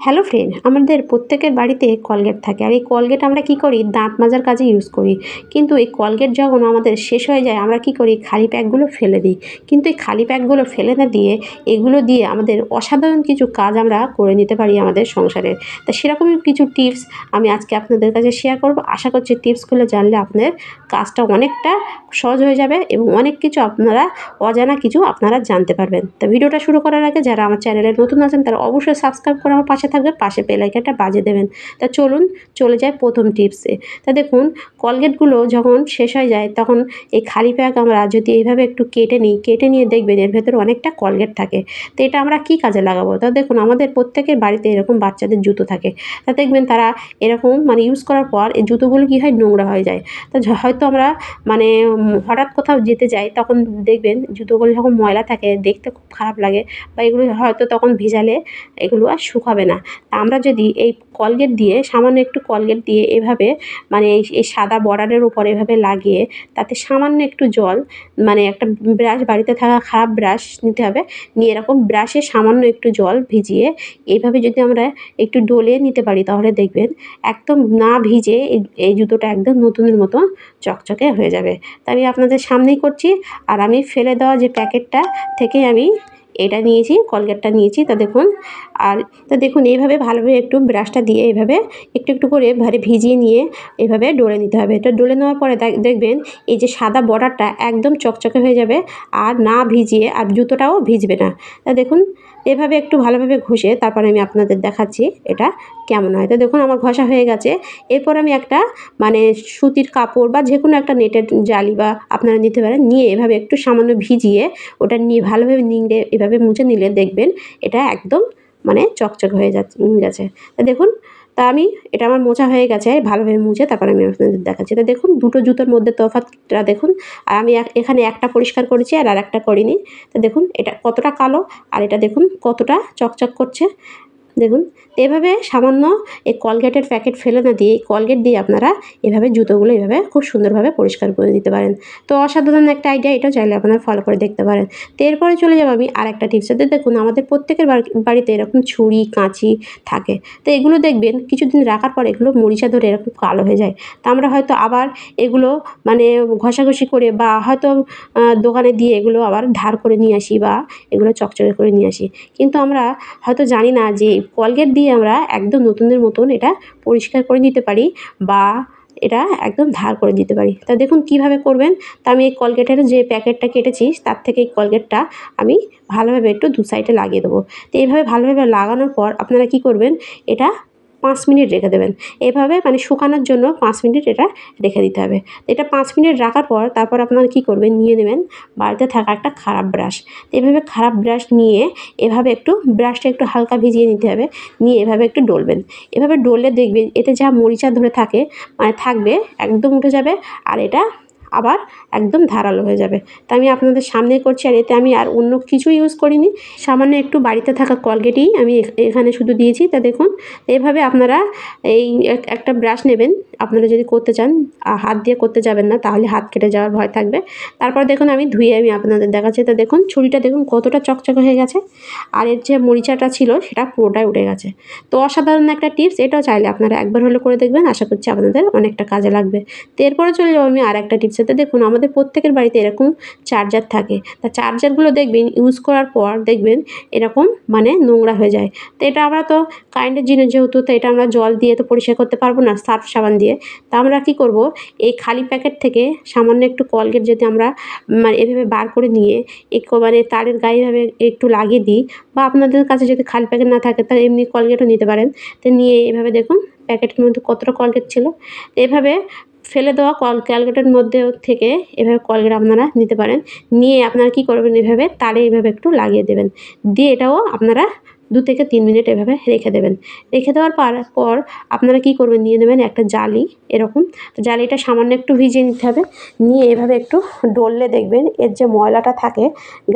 Hello friend, আমাদের প্রত্যেকের বাড়িতে কলগেট থাকে। আর এই কলগেট আমরা কি করি, দাঁত মাজার কাজে ইউজ করি। কিন্তু এই কলগেট যখন আমাদের শেষ হয়ে যায় আমরা কি করি, খালি প্যাকগুলো ফেলে দিই। কিন্তু এই খালি প্যাকগুলো ফেলে না দিয়ে এগুলো দিয়ে আমাদের অসাধারণ কিছু কাজ আমরা করে নিতে পারি আমাদের সংসারের। তা সেরকমই কিছু টিপস আমি আজকে আপনাদের কাছে শেয়ার করব। আশা করছি টিপসগুলো জানলে আপনার কাজটা অনেকটা সহজ হয়ে যাবে এবং অনেক কিছু আপনারা অজানা কিছু আপনারা জানতে পারবেন। তা ভিডিওটা শুরু করার আগে যারা আমার চ্যানেলে নতুন আছেন তারা অবশ্যই সাবস্ক্রাইব করে আমার পাশে থাকবে, পাশে বেল আইকনটা বাজিয়ে দেবেন। তা চলুন চলে যায় প্রথম টিপসে। তা দেখুন, কলগেটগুলো যখন শেষ হয়ে যায় তখন এই খালি প্যাক আমরা যদি এইভাবে একটু কেটে নিই, কেটে নিয়ে দেখবেন এর ভেতরে অনেকটা কলগেট থাকে। তো এটা আমরা কি কাজে লাগাবো? তা দেখুন, আমাদের প্রত্যেকের বাড়িতে এরকম বাচ্চাদের জুতো থাকে। তা দেখবেন তারা এরকম ইউজ করার পর এই জুতোগুলো কি হয়, নোংরা হয়ে যায়। তা হয়তো আমরা হঠাৎ কোথাও যেতে যাই তখন দেখবেন জুতোগুলো যখন ময়লা থাকে দেখতে খুব খারাপ লাগে, বা এগুলো হয়তো তখন ভিজালে এগুলো আর শুকাবে না। তা আমরা যদি এই কলগেট দিয়ে, সামান্য একটু কলগেট দিয়ে এভাবে এই সাদা বর্ডারের উপর এভাবে লাগিয়ে তাতে সামান্য একটু জল, একটা ব্রাশ, বাড়িতে থাকা খারাপ ব্রাশ নিতে হবে, নিয়ে এরকম ব্রাশে সামান্য একটু জল ভিজিয়ে এইভাবে যদি আমরা একটু ডলে নিতে পারি তাহলে দেখবেন একদম না ভিজে এই জুতোটা একদম নতুনের মতো চকচকে হয়ে যাবে। তা আমি আপনাদের সামনেই করছি। আর আমি ফেলে দেওয়া যে প্যাকেটটা থেকে আমি এটা নিয়েছি, কলগেটটা নিয়েছি। তা দেখুন এইভাবে ভালোভাবে একটু ব্রাশটা দিয়ে এভাবে একটু একটু করে ভিজিয়ে নিয়ে এভাবে ডলে নিতে হবে। এটা ডলে নেওয়ার পরে দেখবেন এই যে সাদা বর্ডারটা একদম চকচকে হয়ে যাবে, আর না ভিজিয়ে আর জুতোটাও ভিজবে না। তা দেখুন এভাবে একটু ভালোভাবে ঘষে তারপরে আমি আপনাদের দেখাচ্ছি এটা কেমন হয়। তো দেখুন আমার ঘষা হয়ে গেছে। এরপর আমি একটা সুতির কাপড় বা যে কোনো একটা নেটের জালি বা আপনারা নিতে পারেন, নিয়ে এভাবে একটু সামান্য ভিজিয়ে ওটা নিয়ে ভালোভাবে নিংড়ে এভাবে মুছে নিলে দেখবেন এটা একদম চকচক হয়ে গেছে। তা দেখুন, এটা আমার মোছা হয়ে গেছে ভালোভাবে মুছে, তারপর আমি আপনাদের দেখাচ্ছি। তা দেখুন দুটো জুতোর মধ্যে তফাৎটা দেখুন। আর আমি এখানে একটা পরিষ্কার করেছি আর আরেকটা করিনি। তো দেখুন এটা কতটা কালো, আর এটা দেখুন কতটা চকচক করছে। দেখুন এভাবে সামান্য এই কলগেটের প্যাকেট ফেলে না দিয়ে, এই কলগেট দিয়ে আপনারা এভাবে জুতোগুলো এভাবে খুব সুন্দরভাবে পরিষ্কার করে দিতে পারেন। তো অসাধারণ একটা আইডিয়া, এটাও চাইলে আপনারা ফলো করে দেখতে পারেন। তো এরপরে চলে যাবো আমি আরেকটা টিপসে। দেখুন আমাদের প্রত্যেকের বাড়িতে এরকম ছুরি কাঁচি থাকে। তো এগুলো দেখবেন কিছুদিন রাখার পর এগুলো মরিচা ধরে এরকম কালো হয়ে যায়। তা আমরা হয়তো আবার এগুলো ঘষাঘষি করে বা হয়তো দোকানে দিয়ে এগুলো আবার ধার করে নিয়ে আসি বা এগুলো চকচকে করে নিয়ে আসি। কিন্তু আমরা হয়তো জানি না যে কলগেট দিয়ে আমরা একদম নতুনের মতন এটা পরিষ্কার করে নিতে পারি বা এটা একদম ধার করে দিতে পারি। তা দেখুন কিভাবে করবেন। তা আমি এই কলগেটের যে প্যাকেটটা কেটেছি তার থেকে এই কলগেটটা আমি ভালোভাবে একটু দু সাইডে লাগিয়ে দেবো। তো এইভাবে ভালোভাবে লাগানোর পর আপনারা কি করবেন, এটা 5 মিনিট রেখে দেবেন। এভাবে শুকানোর জন্য 5 মিনিট এটা রেখে দিতে হবে। এটা 5 মিনিট রাখার পর তারপর আপনারা কি করবেন, নিয়ে নেবেন বাড়িতে থাকা একটা খারাপ ব্রাশ। এভাবে খারাপ ব্রাশ নিয়ে এভাবে একটু ব্রাশটা একটু হালকা ভিজিয়ে নিতে হবে, নিয়ে এভাবে একটু ডলবেন। এভাবে ডললে দেখবেন এতে যা মরিচা ধরে থাকবে একদম উঠে যাবে, আর এটা আবার একদম ধারালো হয়ে যাবে। তা আমি আপনাদের সামনেই করছি, আর এতে আমি আর অন্য কিছু ইউজ করিনি, সামান্য একটু বাড়িতে থাকা কলগেটই আমি এখানে শুধু দিয়েছি। তা দেখুন এভাবে আপনারা এই একটা ব্রাশ নেবেন। আপনারা যদি করতে চান হাত দিয়ে করতে যাবেন না, তাহলে হাত কেটে যাওয়ার ভয় থাকবে। তারপর দেখুন আমি ধুয়ে আপনাদের দেখাচ্ছি। তা দেখুন ছুরিটা দেখুন কতটা চকচকে হয়ে গেছে, আর এর যে মরিচাটা ছিল সেটা পুরোটাই উঠে গেছে। তো অসাধারণ একটা টিপস, এটাও চাইলে আপনারা একবার হলে করে দেখবেন, আশা করছি আপনাদের অনেকটা কাজে লাগবে। তো এরপরে চলে যাবো আমি আর একটা টিপসে। তো দেখুন আমাদের প্রত্যেকের বাড়িতে এরকম চার্জার থাকে। তা চার্জারগুলো দেখবেন ইউজ করার পর দেখবেন এরকম নোংরা হয়ে যায়। তো এটা আমরা তো কারেন্টের জিনিস যেহেতু, তো এটা আমরা জল দিয়ে তো পরিষ্কার করতে পারবো না, সার্ফ সাবান দিয়ে। তা আমরা কী করব, এই খালি প্যাকেট থেকে সামান্য একটু কলগেট যদি আমরা এভাবে বার করে নিয়ে তারের গায়ে এভাবে একটু লাগিয়ে দিই, বা আপনাদের কাছে যদি খালি প্যাকেট না থাকে তাহলে এমনি কলগেটও নিতে পারেন। তো নিয়ে এভাবে দেখুন প্যাকেটের মধ্যে কতটা কলগেট ছিল। এভাবে ফেলে দেওয়া কলগেটের মধ্যে থেকে এভাবে কলগেট আপনারা নিতে পারেন। নিয়ে আপনারা কী করবেন, এভাবে তারে এভাবে একটু লাগিয়ে দেবেন, দিয়ে এটাও আপনারা 2 থেকে 3 মিনিট এভাবে রেখে দেবেন। রেখে দেওয়ার পর আপনারা কী করবেন, নিয়ে নেবেন একটা জালি এরকম। তো জালিটা সামান্য একটু ভিজিয়ে নিতে হবে, নিয়ে এভাবে একটু ডললে দেখবেন এর যে ময়লাটা থাকে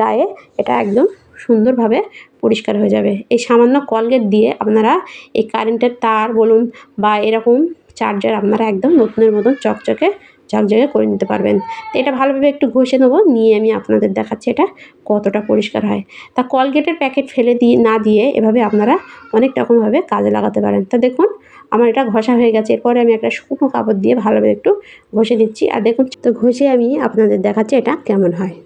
গায়ে এটা একদম সুন্দরভাবে পরিষ্কার হয়ে যাবে। এই সামান্য কলগেট দিয়ে আপনারা এই কারেন্টের তার বলুন বা এরকম চার্জার আপনারা একদম নতুনের মতন চকচকে ঝকঝকে করে নিতে পারবেন। তো এটা ভালোভাবে একটু ঘষে নেব, নিয়ে আমি আপনাদের দেখাচ্ছি এটা কতটা পরিষ্কার হয়। তা কলগেটের প্যাকেট ফেলে না দিয়ে এভাবে আপনারা অনেক রকমভাবে কাজে লাগাতে পারেন। তো দেখুন আমার এটা ঘষা হয়ে গেছে। এরপরে আমি একটা শুকনো কাপড় দিয়ে ভালোভাবে একটু ঘষে নিচ্ছি। আর দেখুন তো ঘষে আমি আপনাদের দেখাচ্ছি এটা কেমন হয়।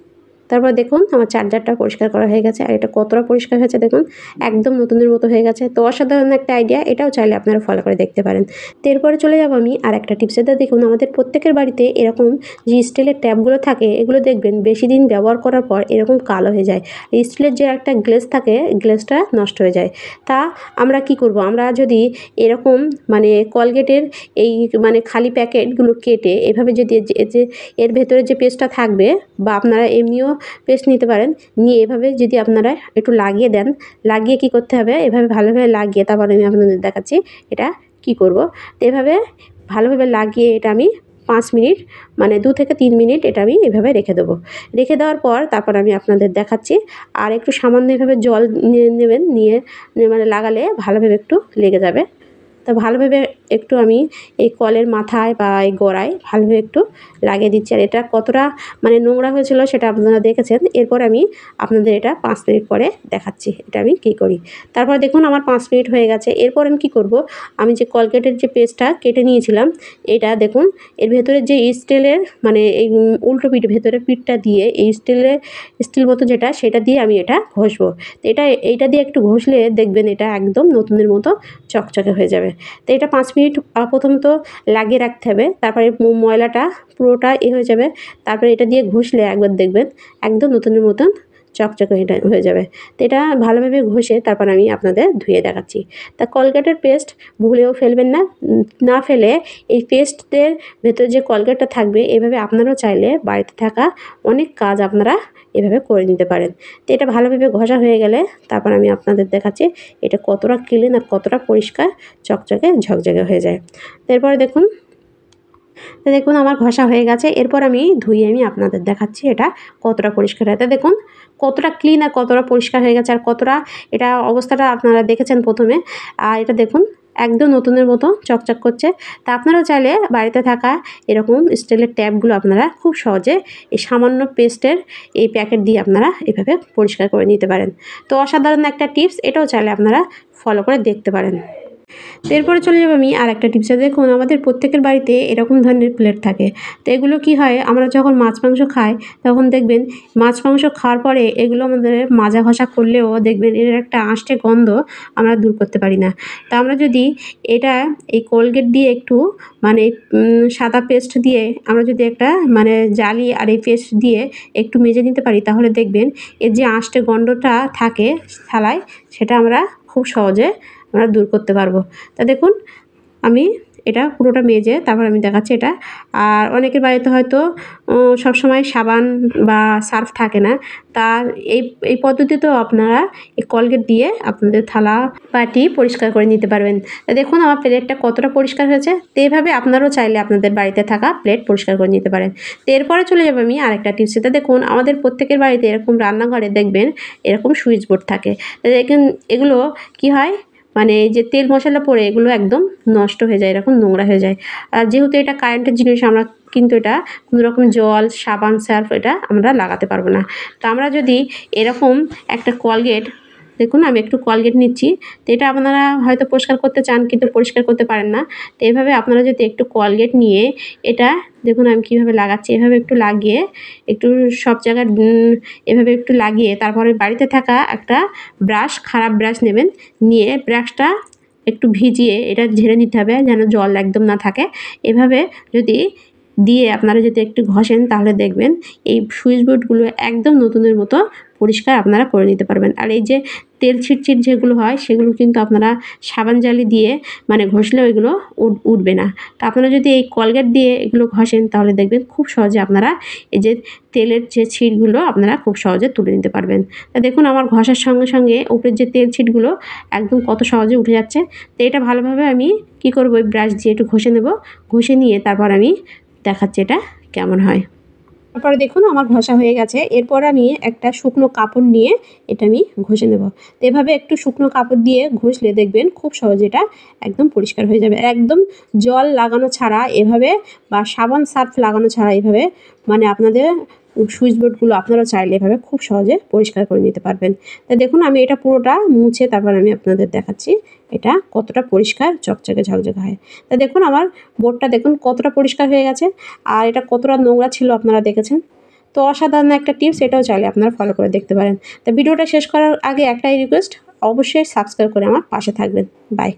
তারপর দেখুন আমার চার্জারটা পরিষ্কার করা হয়ে গেছে, আর এটা কতটা পরিষ্কার হয়েছে দেখুন, একদম নতুনের মতো হয়ে গেছে। তো অসাধারণ একটা আইডিয়া, এটাও চাইলে আপনারা ফলো করে দেখতে পারেন। তো এরপরে চলে যাব আমি আর একটা টিপসে। তো দেখুন আমাদের প্রত্যেকের বাড়িতে এরকম যে স্টিলের ট্যাপগুলো থাকে, এগুলো দেখবেন বেশি দিন ব্যবহার করার পর এরকম কালো হয়ে যায়। স্টিলের যে একটা গ্লেজ থাকে, গ্লেজটা নষ্ট হয়ে যায়। তা আমরা কি করব, আমরা যদি এরকম মানে কলগেটের এই মানে খালি প্যাকেটগুলো কেটে এভাবে যদি যে এর ভেতরে যে পেস্টটা থাকবে, বা আপনারা এমনিও পেস্ট নিতে পারেন, নিয়ে এভাবে যদি আপনারা একটু লাগিয়ে দেন, লাগিয়ে কি করতে হবে, এভাবে ভালোভাবে লাগিয়ে তারপর আমি আপনাদের দেখাচ্ছি এটা কি করব। তো এভাবে ভালোভাবে লাগিয়ে এটা আমি 5 মিনিট মানে 2 থেকে 3 মিনিট এটা আমি এভাবে রেখে দেবো। রেখে দেওয়ার পর তারপর আমি আপনাদের দেখাচ্ছি। আর একটু সামান্য এভাবে জল নেবেন, নিয়ে মানে লাগালে ভালোভাবে একটু লেগে যাবে। তো ভালোভাবে একটু আমি এই কলের মাথায় বা এই গোড়ায় ভালোভাবে একটু লাগিয়ে দিচ্ছি। আর এটা কতটা মানে নোংরা হয়েছিল সেটা আপনারা দেখেছেন। এরপর আমি আপনাদের এটা 5 মিনিট পরে দেখাচ্ছি এটা আমি কী করি। তারপর দেখুন আমার 5 মিনিট হয়ে গেছে। এরপর আমি কী করব, আমি যে কলগেটের যে পেস্টটা কেটে নিয়েছিলাম, এটা দেখুন এর ভেতরে যে স্টিলের মানে এই উল্টো পিঠ ভেতরের পিঠটা দিয়ে এই স্টিল মতো যেটা, সেটা দিয়ে আমি এটা ঘষবো। তো এইটা দিয়ে একটু ঘষলে দেখবেন এটা একদম নতুনের মতো চকচকে হয়ে যাবে। তো এটা 5 মিনিট প্রথমত লাগিয়ে রাখতে হবে। তারপরে ময়লাটা পুরোটা হয়ে যাবে। তারপরে এটা দিয়ে ঘষলে একবার দেখবেন একদম নতুনের মতন চকচকে এটা হয়ে যাবে। তো এটা ভালোভাবে ঘষে তারপর আমি আপনাদের ধুয়ে দেখাচ্ছি। তা কলগেটের পেস্ট ভুলেও ফেলবেন না। না ফেলে এই পেস্টের ভেতরে যে কলগেটটা থাকবে, এভাবে আপনারাও চাইলে বাড়িতে থাকা অনেক কাজ আপনারা এভাবে করে নিতে পারেন। তো এটা ভালোভাবে ঘষা হয়ে গেলে তারপর আমি আপনাদের দেখাচ্ছি এটা কতটা ক্লিন আর কতটা পরিষ্কার চকচকে ঝকঝকে হয়ে যায়। এরপরে দেখুন আমার ঘষা হয়ে গেছে। এরপর আমি ধুয়ে আপনাদের দেখাচ্ছি এটা কতটা পরিষ্কার হয়। তো দেখুন কতটা ক্লিন আর কতটা পরিষ্কার হয়ে গেছে, আর কতটা এটা অবস্থাটা আপনারা দেখেছেন প্রথমে। আর এটা দেখুন একদম নতুনের মতো চকচক করছে। তা আপনারাও চাইলে বাড়িতে থাকা এরকম স্টিলের ট্যাপগুলো আপনারা খুব সহজে এই সামান্য পেস্টের এই প্যাকেট দিয়ে আপনারা এভাবে পরিষ্কার করে নিতে পারেন। তো অসাধারণ একটা টিপস, এটাও চাইলে আপনারা ফলো করে দেখতে পারেন। তো এরপরে চলে যাবো আমি আর একটা টিপসে। দেখুন আমাদের প্রত্যেকের বাড়িতে এরকম ধরনের প্লেট থাকে। তো এগুলো কি হয়, আমরা যখন মাছ মাংস খাই তখন দেখবেন মাছ মাংস খাওয়ার পরে এগুলো আমাদের মাজা ঘষা করলেও দেখবেন এর একটা আষ্টে গন্ধ আমরা দূর করতে পারি না। তা আমরা যদি এটা এই কোলগেট দিয়ে একটু মানে সাদা পেস্ট দিয়ে আমরা যদি একটা মানে জালি আর এই পেস্ট দিয়ে একটু মেজে নিতে পারি, তাহলে দেখবেন এর যে আষ্টে গন্ধটা থাকে থালায়, সেটা আমরা খুব সহজে আমরা দূর করতে পারবো। তা দেখুন আমি এটা পুরোটা মেজে তারপর আমি দেখাচ্ছি এটা। আর অনেকের বাড়িতে হয়তো সবসময় সাবান বা সার্ফ থাকে না। তা এই পদ্ধতিতেও আপনারা এই কলগেট দিয়ে আপনাদের থালা বাটি পরিষ্কার করে নিতে পারবেন। দেখুন আমার প্লেটটা কতটা পরিষ্কার হয়েছে। তো এইভাবে আপনারাও চাইলে আপনাদের বাড়িতে থাকা প্লেট পরিষ্কার করে নিতে পারেন। তো এরপরে চলে যাবো আমি আরেকটা টিপসে। তো দেখুন আমাদের প্রত্যেকের বাড়িতে এরকম রান্নাঘরে দেখবেন এরকম সুইচ বোর্ড থাকে। তো দেখুন এগুলো কি হয়, মানে যে তেল মশলা পড়ে এগুলো একদম নষ্ট হয়ে যায়, এরকম নোংরা হয়ে যায়। আর যেহেতু এটা কারেন্টের জিনিস, আমরা কিন্তু এটা কোনো রকম জল সাবান সার্ফ এটা আমরা লাগাতে পারবো না। তো আমরা যদি এরকম একটা কলগেট, দেখুন আমি একটু কলগেট নিচ্ছি। তো এটা আপনারা হয়তো পরিষ্কার করতে চান কিন্তু পরিষ্কার করতে পারেন না। তো এভাবে আপনারা যদি একটু কলগেট নিয়ে এটা দেখুন আমি কীভাবে লাগাচ্ছি, এভাবে একটু লাগিয়ে একটু সব জায়গায় এভাবে একটু লাগিয়ে তারপরে বাড়িতে থাকা একটা ব্রাশ, খারাপ ব্রাশ নেবেন, নিয়ে ব্রাশটা একটু ভিজিয়ে এটা ঝেড়ে নিতে হবে যেন জল একদম না থাকে। এভাবে যদি দিয়ে আপনারা যদি একটু ঘষেন তাহলে দেখবেন এই সুইচ বোর্ডগুলো একদম নতুনের মতো পরিষ্কার আপনারা করে নিতে পারবেন। আর এই যে তেল ছিটছিট যেগুলো হয় সেগুলো কিন্তু আপনারা সাবান জালি দিয়ে মানে ঘষলেও এগুলো উঠবে না। তো আপনারা যদি এই কলগেট দিয়ে এগুলো ঘষেন তাহলে দেখবেন খুব সহজে আপনারা এই যে তেলের যে ছিটগুলো আপনারা খুব সহজে তুলে নিতে পারবেন। তা দেখুন আমার ঘষার সঙ্গে সঙ্গে উপরের যে তেল ছিটগুলো একদম কত সহজে উঠে যাচ্ছে। তো এটা ভালোভাবে আমি কি করব, ওই ব্রাশ দিয়ে একটু ঘষে নেব। ঘষে নিয়ে তারপর আমি দেখাচ্ছি এটা কেমন হয়। তারপরে দেখুন আমার ঘষা হয়ে গেছে। এরপর আমি একটা শুকনো কাপড় নিয়ে এটা আমি ঘষে নেব। তো এভাবে একটু শুকনো কাপড় দিয়ে ঘষলে দেখবেন খুব সহজে এটা একদম পরিষ্কার হয়ে যাবে। একদম জল লাগানো ছাড়া এভাবে বা সাবান সার্ফ লাগানো ছাড়া এভাবে মানে আপনাদের সুইচ বোর্ডগুলো আপনারা চাইলে এভাবে খুব সহজে পরিষ্কার করে নিতে পারবেন। তো দেখুন আমি এটা পুরোটা মুছে তারপর আমি আপনাদের দেখাচ্ছি এটা কতটা পরিষ্কার চকচকে ঝকঝকে হয়। তা দেখুন আমার বোর্ডটা দেখুন কতটা পরিষ্কার হয়ে গেছে আর এটা কতটা নোংরা ছিল আপনারা দেখেছেন। তো অসাধারণ একটা টিপস, এটাও চাইলে আপনারা ফলো করে দেখতে পারেন। তো ভিডিওটা শেষ করার আগে একটাই রিকোয়েস্ট, অবশ্যই সাবস্ক্রাইব করে আমার পাশে থাকবেন। বাই।